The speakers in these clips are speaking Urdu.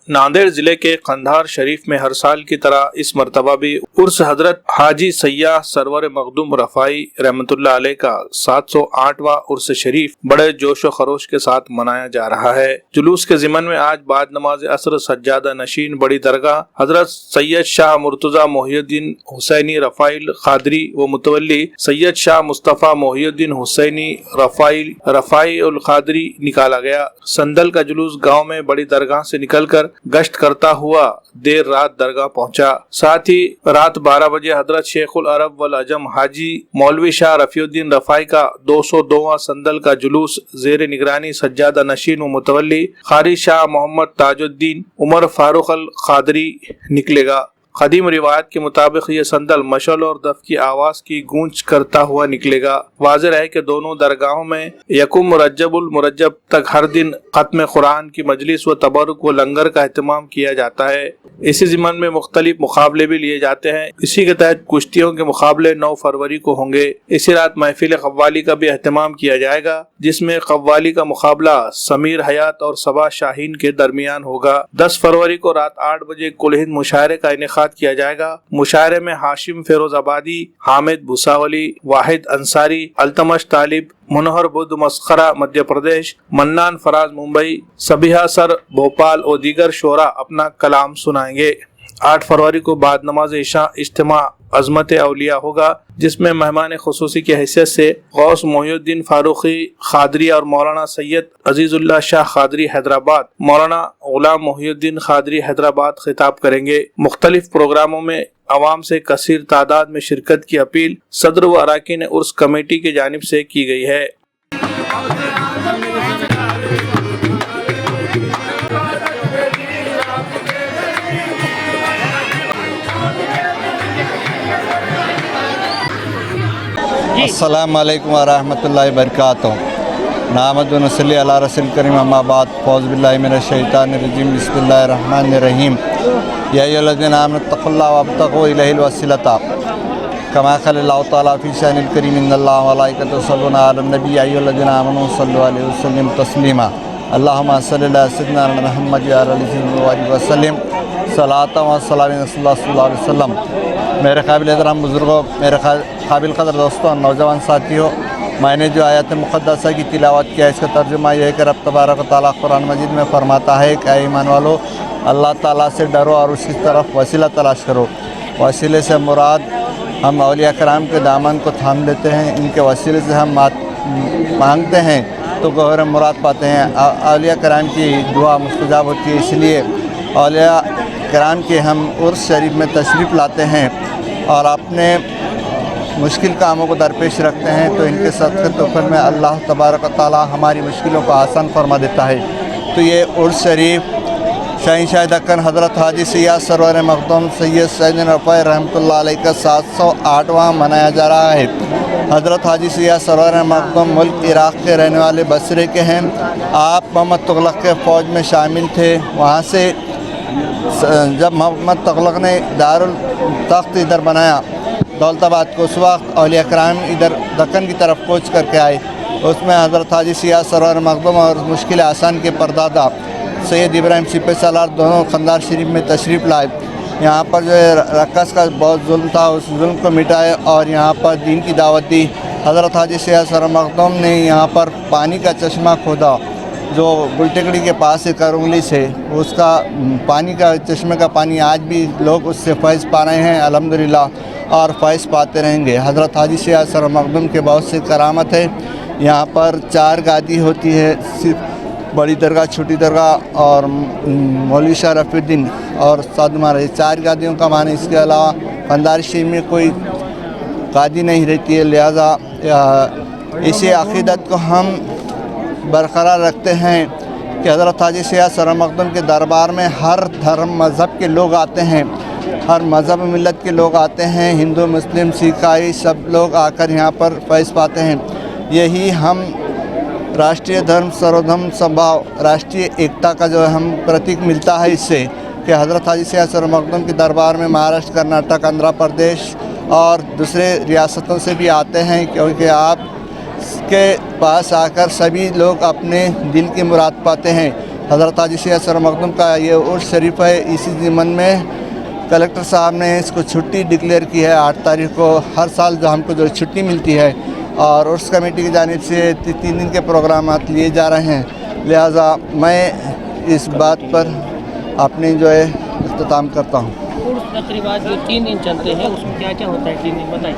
ناندیڑ ضلع کے قندھار شریف میں ہر سال کی طرح اس مرتبہ بھی عرس حضرت حاجی سیاح سرور مخدوم رفاعی رحمۃ اللہ علیہ کا 708واں عرس شریف بڑے جوش و خروش کے ساتھ منایا جا رہا ہے۔ جلوس کے ضمن میں آج بعد نماز عصر سجادہ نشین بڑی درگاہ حضرت سید شاہ مرتضی محی الدین حسینی رفاعی القادری و متولی سید شاہ مصطفیٰ محی الدین حسینی رفاعی القادری نکالا گیا۔ سندل کا جلوس گاؤں میں بڑی درگاہ سے نکل کر گشت کرتا ہوا دیر رات درگاہ پہنچا۔ ساتھ ہی رات 12 بجے حضرت شیخ العرب والعجم حاجی مولوی شاہ رفیع الدین رفاعی کا 202واں سندل کا جلوس زیر نگرانی سجادہ نشین و متولی قاری شاہ محمد تاج الدین عمر فاروق القادری نکلے گا۔ قدیم روایت کے مطابق یہ سندل مشعل اور دف کی آواز کی گونج کرتا ہوا نکلے گا۔ واضح ہے کہ دونوں درگاہوں میں یکم رجب المرجب تک ہر دن ختم قرآن کی مجلس و تبرک و لنگر کا اہتمام کیا جاتا ہے۔ اسی ضمن میں مختلف مقابلے بھی لیے جاتے ہیں۔ اسی کے تحت کشتیوں کے مقابلے 9 فروری کو ہوں گے۔ اسی رات محفل قوالی کا بھی اہتمام کیا جائے گا، جس میں قوالی کا مقابلہ سمیر حیات اور صبا شاہین کے درمیان ہوگا۔ 10 فروری کو رات 8 بجے کل ہند مشاعرے کا انعقاد کیا جائے گا۔ مشاعرے میں ہاشم فیروز آبادی، حامد بھوساولی، واحد انصاری، التمش طالب، منوہر بدھ مسخرہ مدھیہ پردیش، منان فراز ممبئی، سبیحہ سر بھوپال اور دیگر شعراء اپنا کلام سنائیں گے۔ 8 فروری کو بعد نماز عشاء اجتماع عظمت اولیاء ہوگا، جس میں مہمان خصوصی کی حیثیت سے غوث محی الدین فاروقی قادری اور مولانا سید عزیز اللہ شاہ قادری حیدرآباد، مولانا غلام محی الدین قادری حیدرآباد خطاب کریں گے۔ مختلف پروگراموں میں عوام سے کثیر تعداد میں شرکت کی اپیل صدر و اراکین عرس کمیٹی کی جانب سے کی گئی ہے۔ السلام علیکم ورحمۃ اللہ وبرکاتہ۔ نحمد و نصلی علی رسول کریم، اما بعد، اعوذ باللہ من الشیطان الرجیم، بسم اللہ الرحمن الرحیم۔ یا ایھا الذین آمنوا اتقوا اللہ وابتغوا الیہ الوسیلۃ کما قال اللہ تعالیٰ فی شأن الکریم، ان اللہ وملائکتہ یصلون علی النبی، یا ایھا الذین آمنوا صلوا علیہ وسلموا تسلیما۔ اللہم صل علی سیدنا محمد وعلی آلہ سیدنا وسلم صلاۃ و سلام صلی اللہ علیہ وسلم۔ میرے قابل احترام بزرگوں، میرے قابل قدر دوستوں، نوجوان ساتھیوں، میں نے جو آیت مقدسہ کی تلاوت کیا، اس کا ترجمہ یہ ہے کہ رب تبارک و تعالیٰ قرآن مجید میں فرماتا ہے کہ اے ایمان والو، اللہ تعالیٰ سے ڈرو اور اس کی طرف وسیلہ تلاش کرو۔ وسیلے سے مراد ہم اولیاء کرام کے دامن کو تھام لیتے ہیں، ان کے وسیلے سے ہم مانگتے ہیں تو گوہر مراد پاتے ہیں۔ اولیاء کرام کی دعا مستجاب ہوتی ہے، اس لیے اولیاء کرام کے ہم عرس شریف میں تشریف لاتے ہیں اور اپنے مشکل کاموں کو درپیش رکھتے ہیں، تو ان کے صدقے توفر میں اللہ تبارک و تعالیٰ ہماری مشکلوں کو آسان فرما دیتا ہے۔ تو یہ عرس شریف شہنشاہ دکن حضرت حاجی سیاح سرور مخدوم سید سید رفاعی رحمۃ اللہ علیہ کا 708واں منایا جا رہا ہے۔ حضرت حاجی سیاح سرور مخدوم ملک عراق کے رہنے والے بصرے کے ہیں۔ آپ محمد تغلق کے فوج میں شامل تھے۔ وہاں سے جب محمد تغلق نے دارالتخت ادھر بنایا دولت آباد کو، اس وقت اولیاء کرام ادھر دکن کی طرف کوچ کر کے آئے۔ اس میں حضرت حاجی سیاح سرور مخدوم اور مشکل آسان کے پردادا سید ابراہیم سپہ سالار دونوں قندھار شریف میں تشریف لائے۔ یہاں پر جو ہے رقص کا بہت ظلم تھا، اس ظلم کو مٹائے اور یہاں پر دین کی دعوت دی۔ حضرت حاجی سیاح سرور مخدوم نے یہاں پر پانی کا چشمہ کھودا، جو گلٹکڑی کے پاس ہے کرونگلی سے، اس کا پانی کا چشمے کا پانی آج بھی لوگ اس سے فیض پا رہے ہیں الحمدللہ، اور فیض پاتے رہیں گے۔ حضرت حاجی سیاح سرور مخدوم کے بہت سے کرامت ہے۔ یہاں پر 4 گادی ہوتی ہے، بڑی درگاہ، چھوٹی درگاہ اور مولوی شاہ رفیع الدین اور سعد مہاراج، 4 گادیوں کا معنی۔ اس کے علاوہ قندھار شریف میں کوئی گادی نہیں رہتی ہے، لہذا اسی عقیدت کو ہم برقرار رکھتے ہیں کہ حضرت حاجی سیاح سرور مخدوم کے دربار میں ہر دھرم مذہب کے لوگ آتے ہیں، ہر مذہب ملت کے لوگ آتے ہیں، ہندو مسلم سکھ عیسائی سب لوگ آ کر یہاں پر فیض پاتے ہیں۔ یہی ہم راشٹریہ دھرم سرودھم سبھاؤ، راشٹریہ ایکتا کا جو ہم پرتیک ملتا ہے اس سے، کہ حضرت حاجی سیاح سرور مخدوم کے دربار میں مہاراشٹر، کرناٹک، آندھرا پردیش اور دوسرے ریاستوں سے بھی آتے ہیں، کیونکہ آپ کے پاس آ کر سبھی لوگ اپنے دل کی مراد پاتے ہیں۔ حضرت حاجی سید سرور مخدوم کا یہ عرس شریف ہے. اسی ضمن میں کلکٹر صاحب نے اس کو چھٹی ڈکلیئر کی ہے 8 تاریخ کو. ہر سال جو ہم کو جو چھٹی ملتی ہے اور عرس کمیٹی کی جانب سے 3 دن کے پروگرامات لیے جا رہے ہیں, لہٰذا میں اس بات پر اپنی جو ہے اختتام کرتا ہوں. تقریبات جو 3 دن چلتے ہیں اس میں کیا کیا ہوتا ہے 3 دن بتائیں.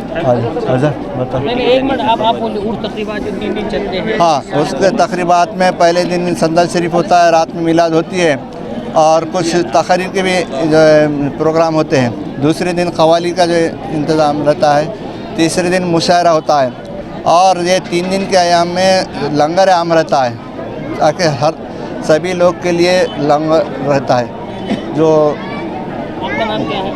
نہیں 1 منٹ آپ بولے عرس تقریبات جو 3 دن چلتے ہیں. ہاں, اس کے تقریبات میں پہلے دن سندل شریف ہوتا ہے, رات میں میلاد ہوتی ہے اور کچھ تقریر کے بھی جو پروگرام ہوتے ہیں. دوسرے دن قوالی کا جو انتظام رہتا ہے. تیسرے دن مشاعرہ ہوتا ہے اور یہ 3 دن کے ایام میں لنگر عام رہتا ہے تاکہ سبھی لوگ کے لیے لنگر رہتا ہے. جو آپ کا نام کیا ہے؟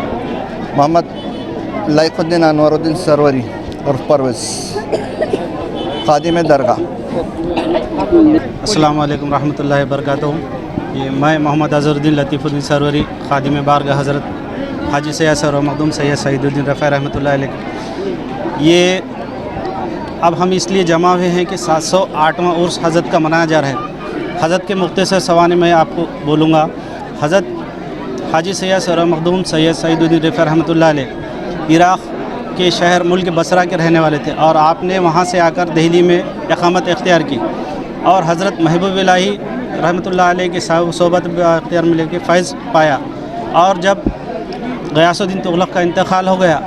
محمد لائق الدین انور الدین سروری اور پرویز, خادم درگاہ. السلام علیکم ورحمۃ اللہ وبرکاتہ. یہ میں محمد اظہر الدین لطیف الدین سروری خادم بارگاہ حضرت حاجی سید سرور مخدوم سید سعید الدین رفیع رحمۃ اللہ علیہ. یہ اب ہم اس لیے جمع ہوئے ہیں کہ 708واں عرس حضرت کا منایا جا رہا ہے. حضرت کے مختصر سوانح میں آپ کو بولوں گا. حضرت حاجی سید سرور مخدوم سید سعید الدین رفیع رحمۃ اللہ علیہ عراق کے شہر ملک بصرہ کے رہنے والے تھے اور آپ نے وہاں سے آ کر دہلی میں اقامت اختیار کی اور حضرت محبوب الہی رحمۃ اللہ علیہ کے صحبت اختیار میں لے کے فیض پایا. اور جب غیاث الدین تغلق کا انتقال ہو گیا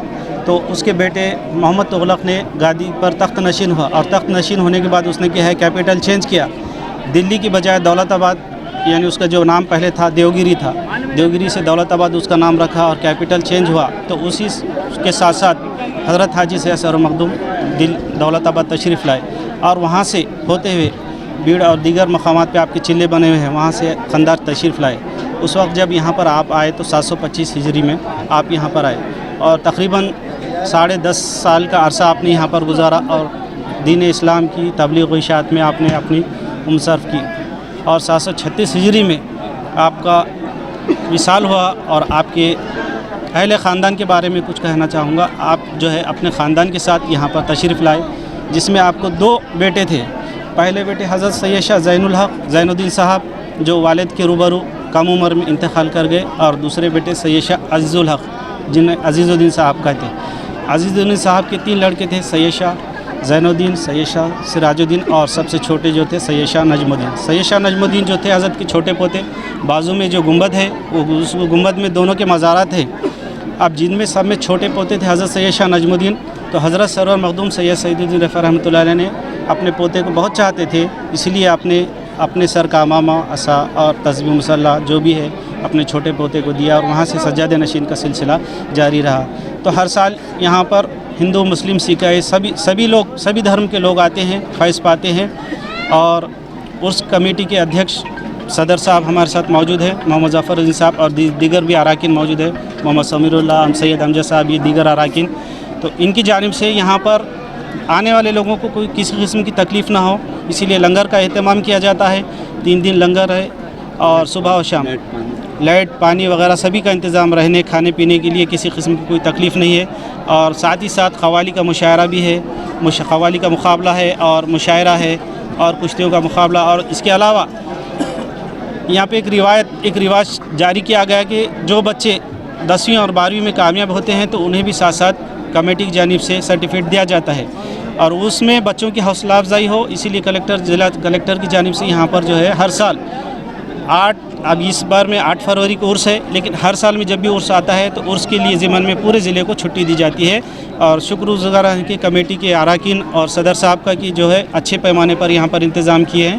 تو اس کے بیٹے محمد تغلق نے گادی پر تخت نشین ہوا اور تخت نشین ہونے کے بعد اس نے کیا ہے کیپٹل چینج کیا. دلی کی بجائے دولت آباد, یعنی اس کا جو نام پہلے تھا دیوگیری تھا, دیوگیری سے دولت آباد اس کا نام رکھا اور کیپٹل چینج ہوا. تو اسی کے ساتھ ساتھ حضرت حاجی سید سرور مخدوم دولت آباد تشریف لائے اور وہاں سے ہوتے ہوئے بیڑ اور دیگر مقامات پہ آپ کے چلے بنے ہوئے ہیں, وہاں سے قندھار تشریف لائے. اس وقت جب یہاں پر آپ آئے تو 725 ہجری میں آپ یہاں پر آئے اور تقریباً 10.5 سال کا عرصہ آپ نے یہاں پر گزارا اور دین اسلام کی تبلیغ و اشاعت میں آپ نے اپنی عمر صرف کی. اور 736 ہجری میں آپ کا وصال ہوا اور آپ کے اہل خاندان کے بارے میں کچھ کہنا چاہوں گا. آپ جو ہے اپنے خاندان کے ساتھ یہاں پر تشریف لائے جس میں آپ کو 2 بیٹے تھے. پہلے بیٹے حضرت سید شاہ زین الحق زین الدین صاحب جو والد کے روبرو کم عمر میں انتقال کر گئے, اور دوسرے بیٹے سید شاہ عزیز الحق جنہیں عزیز الدین صاحب کہتے ہیں. عزیز الدین صاحب کے 3 لڑکے تھے, سید شاہ زین الدین, سید شاہ سراج الدین اور سب سے چھوٹے جو تھے سید شاہ نجم الدین. سید شاہ نجم الدین جو تھے حضرت کے چھوٹے پوتے, بازو میں جو گنبد ہے وہ اس گنبد میں دونوں کے مزارات ہیں. اب جن میں سب میں چھوٹے پوتے تھے حضرت سید شاہ نجم الدین, تو حضرت سرور مخدوم سید سعید الدین رفیع رحمۃ اللہ علیہ نے اپنے پوتے کو بہت چاہتے تھے, اس لیے آپ نے اپنے سر کا امامہ عصا اور تسبیح مسلح جو بھی ہے اپنے چھوٹے پوتے کو دیا اور وہاں سے سجادہ نشین کا سلسلہ جاری رہا. تو ہر سال یہاں پر ہندو مسلم سکھ سبھی لوگ سبھی دھرم کے لوگ آتے ہیں, فیض پاتے ہیں. اور عرس کمیٹی کے ادھیکش صدر صاحب ہمارے ساتھ موجود ہے, محمد ظفر الدین صاحب, اور دیگر بھی اراکین موجود ہے, محمد سمیر اللہ, سید امجد صاحب, یہ دیگر اراکین. تو ان کی جانب سے یہاں پر آنے والے لوگوں کو کوئی کسی قسم کی تکلیف نہ ہو, اسی لیے لنگر کا اہتمام کیا جاتا ہے. 3 دن لنگر ہے اور صبح و شام لائٹ پانی وغیرہ سبھی کا انتظام, رہنے کھانے پینے کے لیے کسی قسم کی کوئی تکلیف نہیں ہے. اور ساتھ ہی ساتھ قوالی کا مشاعرہ بھی ہے, قوالی کا مقابلہ ہے اور مشاعرہ ہے اور کشتیوں کا مقابلہ. اور اس کے علاوہ یہاں پہ ایک رواج جاری کیا گیا کہ جو بچے 10ویں اور 12ویں میں کامیاب ہوتے ہیں تو انہیں بھی ساتھ ساتھ کمیٹی کی جانب سے سرٹیفکیٹ دیا جاتا ہے اور اس میں بچوں کی حوصلہ افزائی ہو, اسی لیے ضلع کلکٹر کی جانب سے یہاں پر جو ہے ہر سال 8 اب اس بار میں 8 فروری کو عرس ہے, لیکن ہر سال میں جب بھی عرس آتا ہے تو عرس کے لیے ضمن میں پورے ضلع کو چھٹی دی جاتی ہے. اور شکر گزار ہیں کہ کمیٹی کے اراکین اور صدر صاحب کا کی جو ہے اچھے پیمانے پر یہاں پر انتظام کیے ہیں.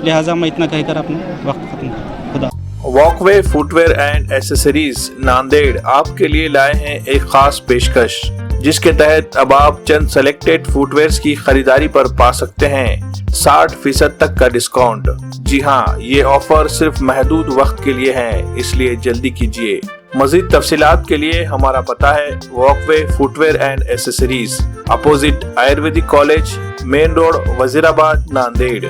لہٰذا میں اتنا کہہ کر اپنا وقت ختم کرتا ہوں. خدا. Walkway footwear and accessories Nanded آپ کے لیے لائے ہیں ایک خاص پیشکش, جس کے تحت اب آپ چند سلیکٹڈ فٹ ویئرز کی خریداری پر پا سکتے ہیں 60% تک کا ڈسکاؤنٹ. جی ہاں, یہ آفر صرف محدود وقت کے لیے ہے, اس لیے جلدی کیجیے. مزید تفصیلات کے لیے ہمارا پتہ ہے walkway footwear and accessories, opposite Ayurvedic college, main road, Wazirabad, Nanded.